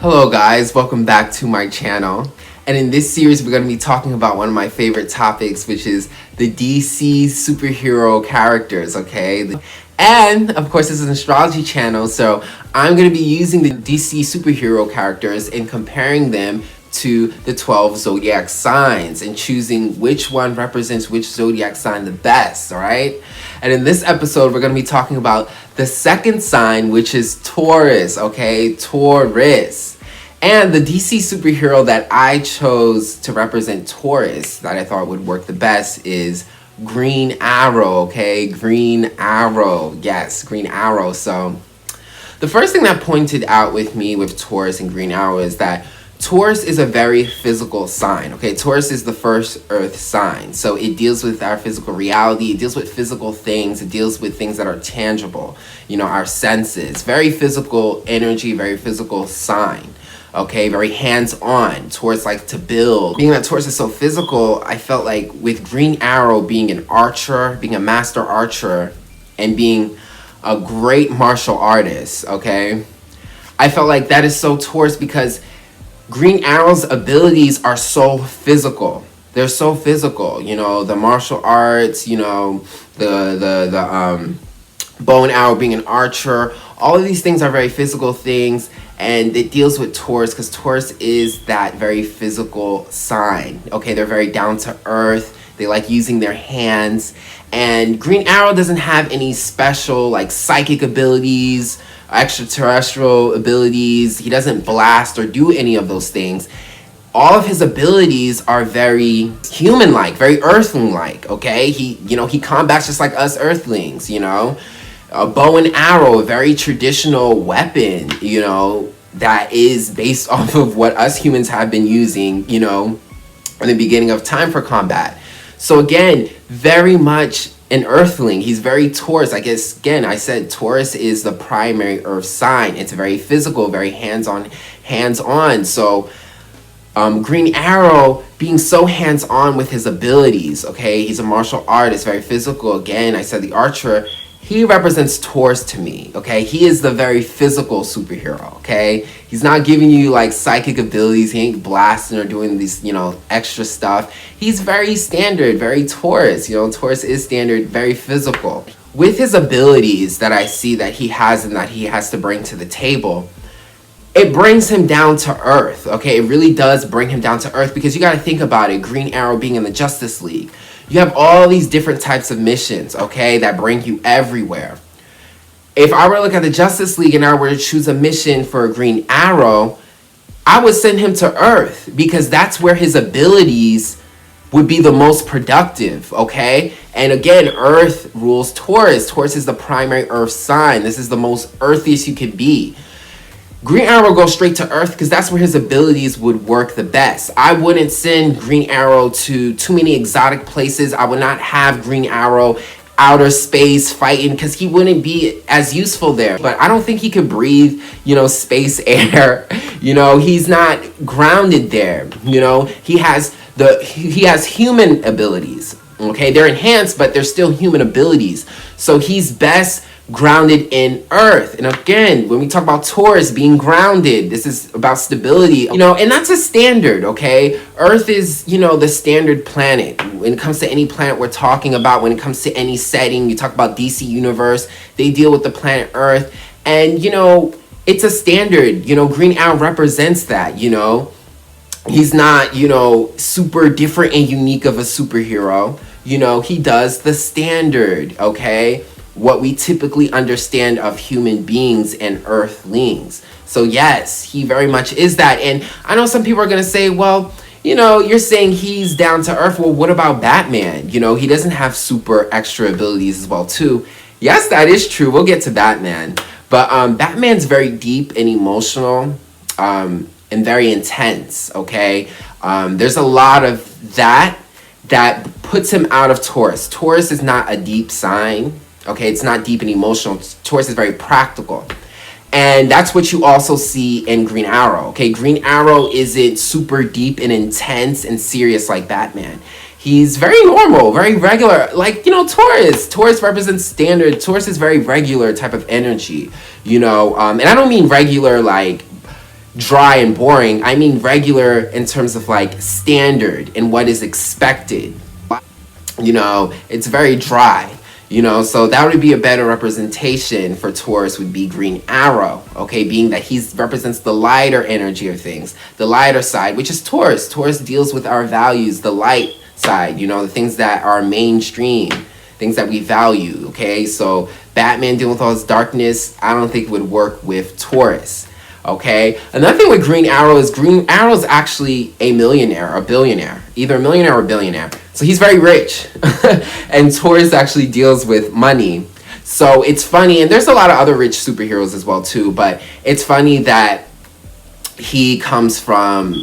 Hello guys, welcome back to my channel. And in this series we're going to be talking about one of my favorite topics, which is the DC superhero characters, okay? And of course this is an astrology channel, so I'm going to be using the DC superhero characters and comparing them to the 12 zodiac signs and choosing which one represents which zodiac sign the best, alright? And in this episode we're going to be talking about the second sign, which is Taurus, okay? Taurus. And the DC superhero that I chose to represent Taurus that I thought would work the best is Green Arrow, okay? Green Arrow. Yes, Green Arrow. So the first thing that pointed out with me with Taurus and Green Arrow is that Taurus is a very physical sign, okay? Taurus is the first earth sign. So it deals with our physical reality. It deals with physical things. It deals with things that are tangible, you know, our senses. Very physical energy, very physical sign. Okay, very hands-on. Taurus like to build. Being that Taurus is so physical, I felt like with Green Arrow being an archer, being a master archer, and being a great martial artist, okay? I felt like that is so Taurus because Green Arrow's abilities are so physical. They're so physical, you know, the martial arts, you know, the bow and arrow, being an archer. All of these things are very physical things, and it deals with Taurus because Taurus is that very physical sign. Okay, they're very down to earth. They like using their hands. And Green Arrow doesn't have any special like psychic abilities, extraterrestrial abilities. He doesn't blast or do any of those things. All of his abilities are very human-like, very earthling-like, okay? He combats just like us earthlings, you know? A bow and arrow, a very traditional weapon, you know, that is based off of what us humans have been using, you know, in the beginning of time for combat. So again, very much an earthling. He's very Taurus. I guess, again, I said Taurus is the primary earth sign. It's very physical, very hands-on. So Green Arrow being so hands-on with his abilities, okay? He's a martial artist, very physical. Again, I said the archer. He represents Taurus to me, okay? He is the very physical superhero, okay? He's not giving you, like, psychic abilities. He ain't blasting or doing these, you know, extra stuff. He's very standard, very Taurus. You know, Taurus is standard, very physical. With his abilities that I see that he has and that he has to bring to the table, it brings him down to earth, okay? It really does bring him down to earth because you got to think about it. Green Arrow being in the Justice League. You have all these different types of missions, okay, that bring you everywhere. If I were to look at the Justice League and I were to choose a mission for a Green Arrow, I would send him to Earth because that's where his abilities would be the most productive, okay? And again, Earth rules Taurus. Taurus is the primary Earth sign. This is the most earthiest you can be. Green Arrow goes straight to Earth because that's where his abilities would work the best. I wouldn't send Green Arrow to too many exotic places. I would not have Green Arrow outer space fighting because he wouldn't be as useful there. But I don't think he could breathe, you know, space air. You know, he's not grounded there. You know, he has human abilities. Okay, they're enhanced, but they're still human abilities. So he's best grounded in Earth. And again, when we talk about Taurus being grounded, this is about stability, you know, and that's a standard, okay? Earth is, you know, the standard planet. When it comes to any planet we're talking about, when it comes to any setting, you talk about DC Universe, they deal with the planet Earth. And, you know, it's a standard, you know, Green Arrow represents that, you know. He's not, you know, super different and unique of a superhero. You know, he does the standard, okay? What we typically understand of human beings and earthlings. So yes, he very much is that. And I know some people are going to say, well, you know, you're saying he's down to earth. Well, what about Batman? You know, he doesn't have super extra abilities as well, too. Yes, that is true. We'll get to Batman. But Batman's very deep and emotional and very intense, okay? There's a lot of that puts him out of Taurus. Taurus is not a deep sign. Okay, it's not deep and emotional. Taurus is very practical. And that's what you also see in Green Arrow. Okay, Green Arrow isn't super deep and intense and serious like Batman. He's very normal, very regular, like, you know, Taurus. Taurus represents standard. Taurus is very regular type of energy, you know. And I don't mean regular like, dry and boring. I mean regular in terms of like standard and what is expected. You know, it's very dry. You know, so that would be a better representation for Taurus would be Green Arrow, okay, being that he represents the lighter energy of things, the lighter side, which is Taurus. Taurus deals with our values, the light side, you know, the things that are mainstream, things that we value, okay? So Batman dealing with all his darkness, I don't think would work with Taurus, okay? Another thing with Green Arrow is actually a millionaire, a billionaire, either a millionaire or a billionaire. So he's very rich, and Taurus actually deals with money. So it's funny, and there's a lot of other rich superheroes as well too, but it's funny that he comes from,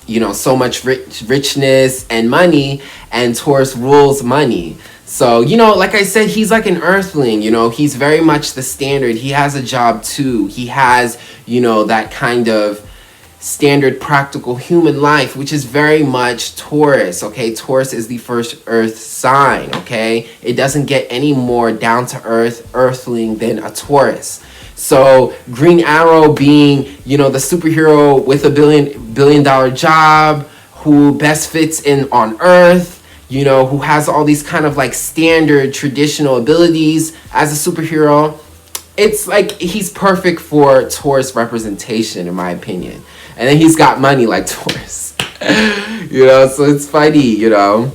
you know, so much richness and money, and Taurus rules money. So, you know, like I said, he's like an earthling, you know, he's very much the standard. He has a job too. He has, you know, that kind of standard practical human life, which is very much Taurus, okay? Taurus is the first earth sign, okay? It doesn't get any more down to earth earthling than a Taurus. So Green Arrow being, you know, the superhero with a billion dollar job, who best fits in on earth, you know, who has all these kind of like standard traditional abilities as a superhero. It's like he's perfect for Taurus representation, in my opinion. And then he's got money like Taurus. You know, so it's funny, you know.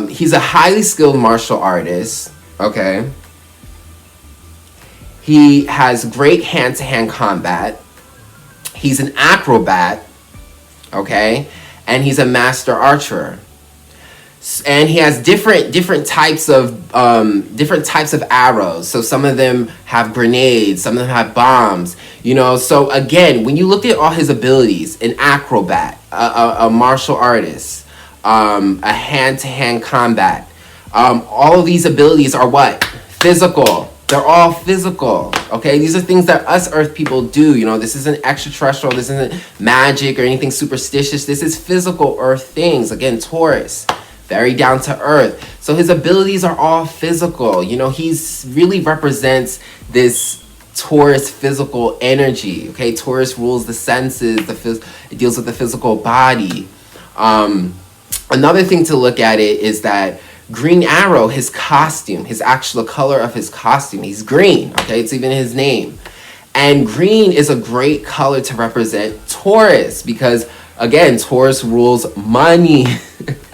He's a highly skilled martial artist, okay? He has great hand-to-hand combat. He's an acrobat, okay? And he's a master archer. And he has different types of arrows. So some of them have grenades, some of them have bombs. You know, so again, when you look at all his abilities, an acrobat, a martial artist, a hand-to-hand combat, all of these abilities are what? Physical. They're all physical, okay? These are things that us Earth people do, you know? This isn't extraterrestrial, this isn't magic or anything superstitious. This is physical Earth things. Again, Taurus. Very down to earth. So his abilities are all physical. You know, he's really represents this Taurus physical energy. Okay, Taurus rules the senses. It deals with the physical body. Another thing to look at it is that Green Arrow, his costume, his actual color of his costume, he's green. Okay, it's even his name. And green is a great color to represent Taurus because, again, Taurus rules money.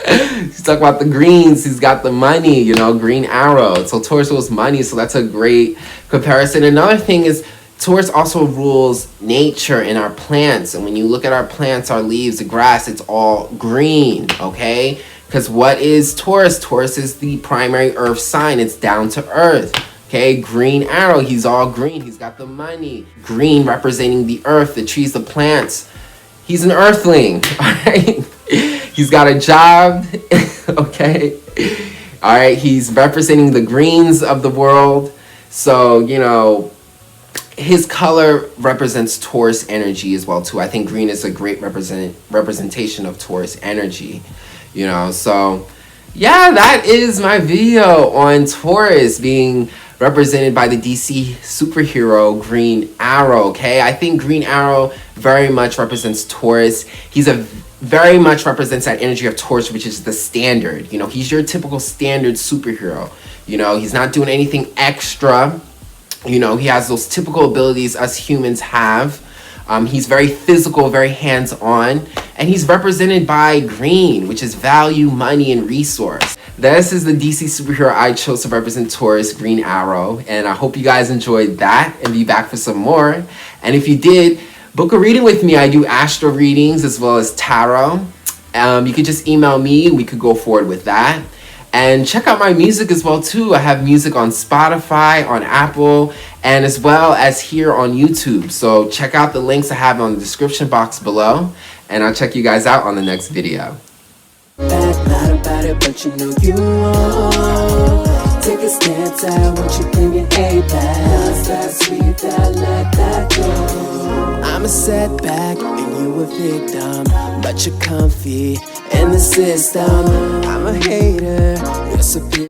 He's talking about the greens. He's got the money, you know, Green Arrow. So Taurus rules money. So that's a great comparison. Another thing is Taurus also rules nature and our plants. And when you look at our plants, our leaves, the grass, it's all green, okay? Because what is Taurus? Taurus is the primary earth sign. It's down to earth. Okay, Green Arrow, he's all green. He's got the money. Green representing the earth, the trees, the plants. He's an earthling, all right? He's got a job, okay? All right, he's representing the greens of the world. So, you know, his color represents Taurus energy as well, too. I think green is a great representation of Taurus energy, you know? So, yeah, that is my video on Taurus being represented by the DC superhero Green Arrow, okay? I think Green Arrow very much represents Taurus. Very much represents that energy of Taurus, which is the standard. You know, he's your typical standard superhero. You know, he's not doing anything extra. You know, he has those typical abilities us humans have. He's very physical, very hands-on. And he's represented by green, which is value, money, and resource. This is the DC superhero I chose to represent Taurus, Green Arrow. And I hope you guys enjoyed that and be back for some more. And if you did, book a reading with me. I do astro readings as well as tarot. You could just email me. We could go forward with that. And check out my music as well too. I have music on Spotify, on Apple, and as well as here on YouTube. So check out the links I have on the description box below. And I'll check you guys out on the next video. Not about it, but you know you won't. Take a stance, I want you bringing A back. That sweet, that let that go. I'm a setback and you a victim, but you're comfy in the system. I'm a hater, you're superior.